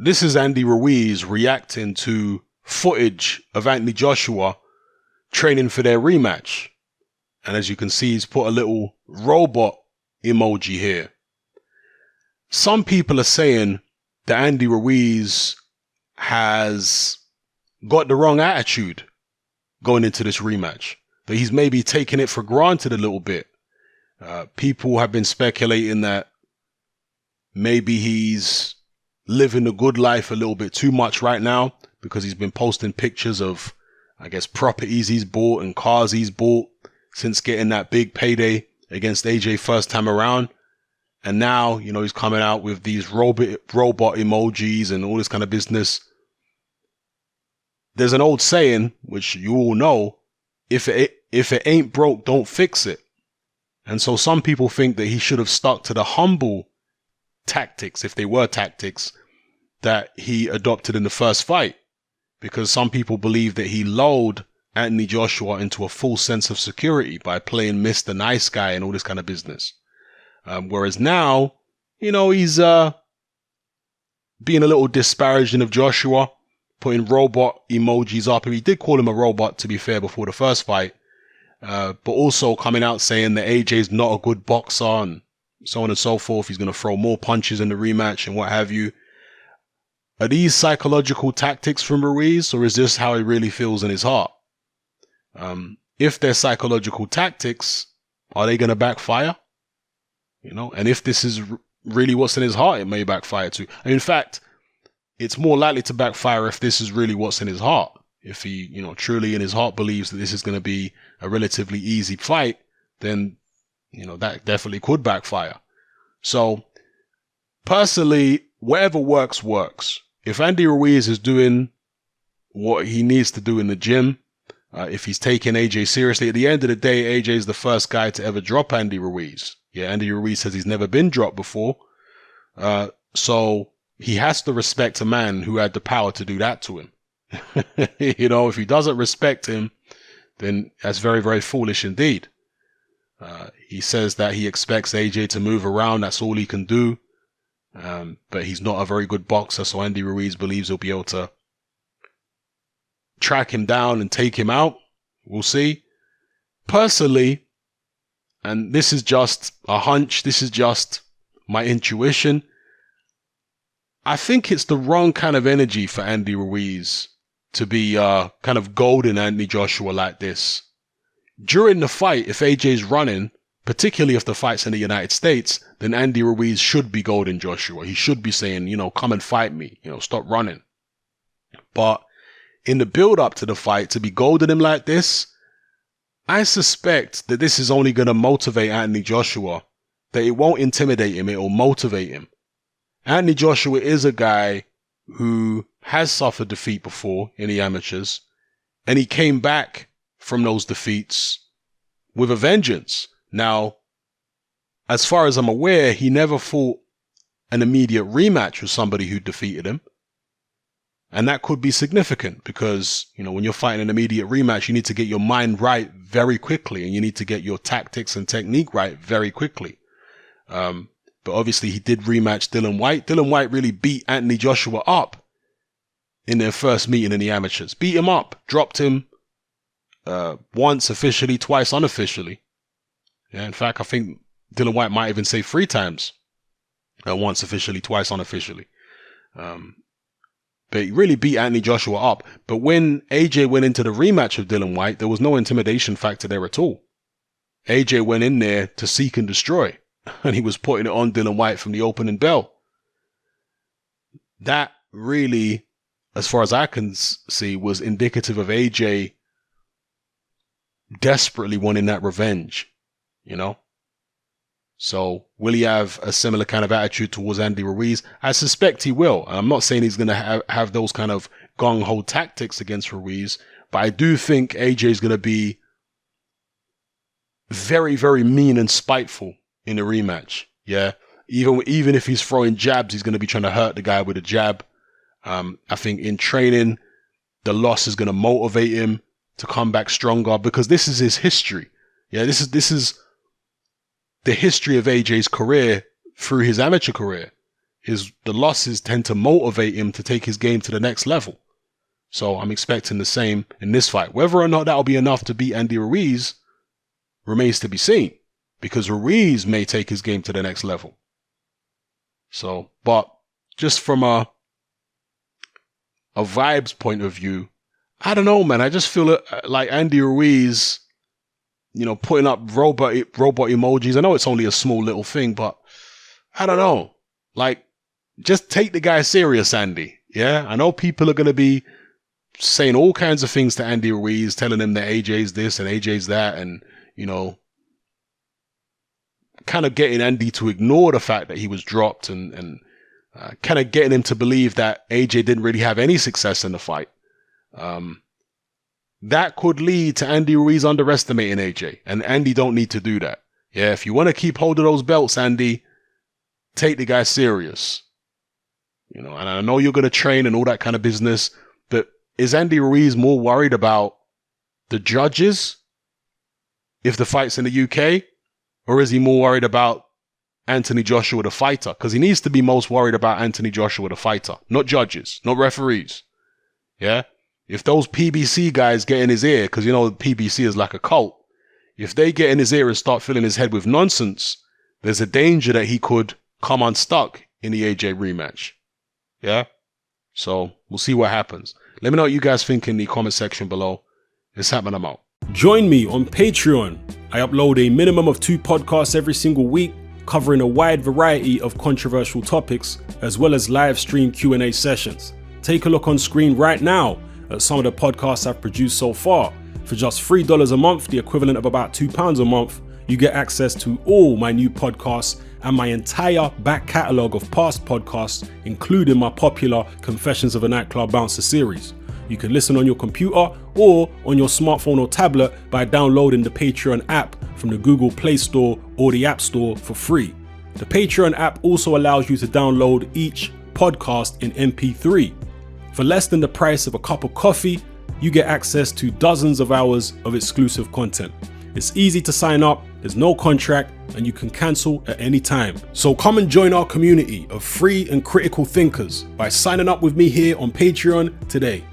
This is Andy Ruiz reacting to footage of Anthony Joshua training for their rematch. And as you can see, he's put a little robot emoji here. Some people are saying that Andy Ruiz has got the wrong attitude going into this rematch, that he's maybe taking it for granted a little bit. People have been speculating that maybe he's living the good life a little bit too much right now, because he's been posting pictures of, I guess, properties he's bought and cars he's bought since getting that big payday against AJ first time around. And now, you know, he's coming out with these robot emojis and all this kind of business. There's an old saying, which you all know, if it ain't broke, don't fix it. And so some people think that he should have stuck to the humble tactics, if they were tactics, that he adopted in the first fight. Because some people believe that he lulled Anthony Joshua into a full sense of security by playing Mr. Nice Guy and all this kind of business. Whereas now, you know, he's being a little disparaging of Joshua, putting robot emojis up. And he did call him a robot, to be fair, before the first fight. But also coming out saying that AJ's not a good boxer and so on and so forth. He's going to throw more punches in the rematch and what have you. Are these psychological tactics from Ruiz, or is this how he really feels in his heart? If they're psychological tactics, are they going to backfire? You know, and if this is really what's in his heart, it may backfire too. And in fact, it's more likely to backfire if this is really what's in his heart. If he, you know, truly in his heart believes that this is going to be a relatively easy fight, then, you know, that definitely could backfire. So personally, whatever works, works. If Andy Ruiz is doing what he needs to do in the gym, if he's taking AJ seriously, at the end of the day, AJ is the first guy to ever drop Andy Ruiz. Yeah, Andy Ruiz says he's never been dropped before. So he has to respect a man who had the power to do that to him. You know, if he doesn't respect him, then that's very, very foolish indeed. He says that he expects AJ to move around. That's all he can do. But he's not a very good boxer. So Andy Ruiz believes he'll be able to track him down and take him out. We'll see. Personally, and this is just a hunch, this is just my intuition, I think it's the wrong kind of energy for Andy Ruiz to be kind of goading Anthony Joshua like this. During the fight, if AJ's running, particularly if the fight's in the United States, then Andy Ruiz should be goading Joshua. He should be saying, you know, come and fight me, you know, stop running. But in the build up to the fight, to be goading him like this, I suspect that this is only going to motivate Anthony Joshua, that it won't intimidate him, it will motivate him. Anthony Joshua is a guy who has suffered defeat before in the amateurs, and he came back from those defeats with a vengeance. Now, as far as I'm aware, he never fought an immediate rematch with somebody who defeated him. And that could be significant because, you know, when you're fighting an immediate rematch, you need to get your mind right very quickly, and you need to get your tactics and technique right very quickly. But obviously he did rematch Dillian Whyte. Dillian Whyte really beat Anthony Joshua up in their first meeting in the amateurs. Beat him up, dropped him once officially, twice unofficially. Yeah, in fact, I think Dillian Whyte might even say 3 times. Once officially, twice unofficially. But he really beat Anthony Joshua up. But when AJ went into the rematch of Dillian Whyte, there was no intimidation factor there at all. AJ went in there to seek and destroy. And he was putting it on Dillian Whyte from the opening bell. That really, as far as I can see, was indicative of AJ desperately wanting that revenge, you know? So will he have a similar kind of attitude towards Andy Ruiz? I suspect he will. I'm not saying he's going to have those kind of gung-ho tactics against Ruiz, but I do think AJ is going to be very, very mean and spiteful in the rematch. Yeah. Even if he's throwing jabs, he's going to be trying to hurt the guy with a jab. I think in training, the loss is going to motivate him to come back stronger because this is his history. Yeah. This is the history of AJ's career through his amateur career. the losses tend to motivate him to take his game to the next level. So I'm expecting the same in this fight. Whether or not that'll be enough to beat Andy Ruiz remains to be seen, because Ruiz may take his game to the next level. So, but just from a vibes point of view, I don't know, man. I just feel like Andy Ruiz, putting up robot emojis. I know it's only a small little thing, but I don't know. Like, just take the guy serious, Andy. Yeah, I know people are going to be saying all kinds of things to Andy Ruiz, telling him that AJ's this and AJ's that, and, kind of getting Andy to ignore the fact that he was dropped and kind of getting him to believe that AJ didn't really have any success in the fight. That could lead to Andy Ruiz underestimating AJ, and Andy don't need to do that. Yeah, if you want to keep hold of those belts, Andy, take the guy serious. And I know you're going to train and all that kind of business, but is Andy Ruiz more worried about the judges if the fight's in the UK, or is he more worried about Anthony Joshua, the fighter? Because he needs to be most worried about Anthony Joshua, the fighter, not judges, not referees. Yeah? If those PBC guys get in his ear, because PBC is like a cult, if they get in his ear and start filling his head with nonsense, there's a danger that he could come unstuck in the AJ rematch. Yeah? So we'll see what happens. Let me know what you guys think in the comment section below. It's happening, I'm out. Join me on Patreon. I upload a minimum of 2 podcasts every single week, covering a wide variety of controversial topics, as well as live stream Q&A sessions. Take a look on screen right now at some of the podcasts I've produced so far. For just $3 a month, the equivalent of about £2 a month, you get access to all my new podcasts and my entire back catalogue of past podcasts, including my popular Confessions of a Nightclub Bouncer series. You can listen on your computer or on your smartphone or tablet by downloading the Patreon app from the Google Play Store or the App Store for free. The Patreon app also allows you to download each podcast in MP3. For less than the price of a cup of coffee, you get access to dozens of hours of exclusive content. It's easy to sign up, there's no contract, and you can cancel at any time. So come and join our community of free and critical thinkers by signing up with me here on Patreon today.